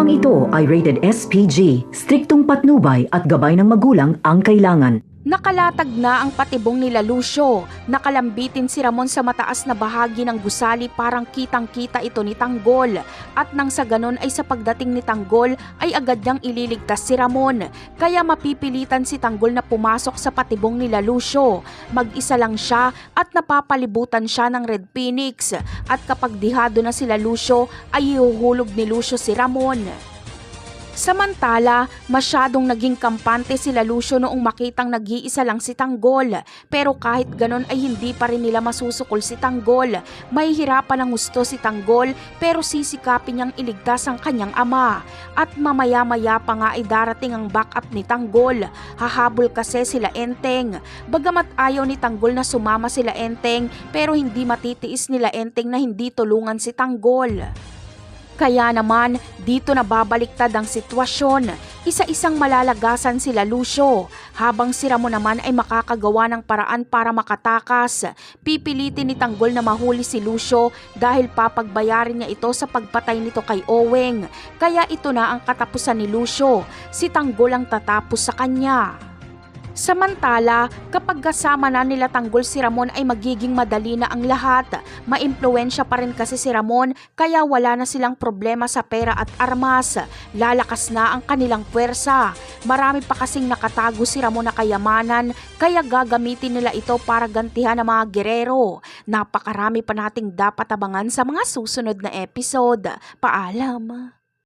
Programang ito ay rated SPG, striktong patnubay at gabay ng magulang ang kailangan. Nakalatag na ang patibong nila Lucio. Nakalambitin si Ramon sa mataas na bahagi ng gusali, parang kitang-kita ito ni Tanggol. At nang sa ganon ay sa pagdating ni Tanggol ay agad niyang ililigtas si Ramon. Kaya mapipilitan si Tanggol na pumasok sa patibong nila Lucio. Mag-isa lang siya at napapalibutan siya ng Red Phoenix. At kapag dihado na sila Lucio ay ihuhulog ni Lucio si Ramon. Samantala, masyadong naging kampante sila Lucio noong makitang nag-iisa lang si Tanggol. Pero kahit ganon ay hindi pa rin nila masusukol si Tanggol. Mahihirapan ng gusto si Tanggol pero sisikapin niyang iligtas ang kanyang ama. At mamaya-maya pa nga ay darating ang backup ni Tanggol. Hahabol kasi sila Enteng. Bagamat ayaw ni Tanggol na sumama sila Enteng pero hindi matitiis nila Enteng na hindi tulungan si Tanggol. Kaya naman, dito na babaliktad ang sitwasyon. Isa-isang malalagasan sila Lucio, habang si Ramon naman ay makakagawa ng paraan para makatakas. Pipilitin ni Tanggol na mahuli si Lucio dahil papagbayarin niya ito sa pagpatay nito kay Oweng. Kaya ito na ang katapusan ni Lucio, si Tanggol ang tatapos sa kanya. Samantala, kapag kasama na nila Tanggol si Ramon ay magiging madali na ang lahat. Maimpluwensya pa rin kasi si Ramon kaya wala na silang problema sa pera at armas. Lalakas na ang kanilang puwersa. Marami pa kasing nakatago si Ramon na kayamanan kaya gagamitin nila ito para gantihan ang mga gerero. Napakarami pa nating dapat abangan sa mga susunod na episode. Paalam!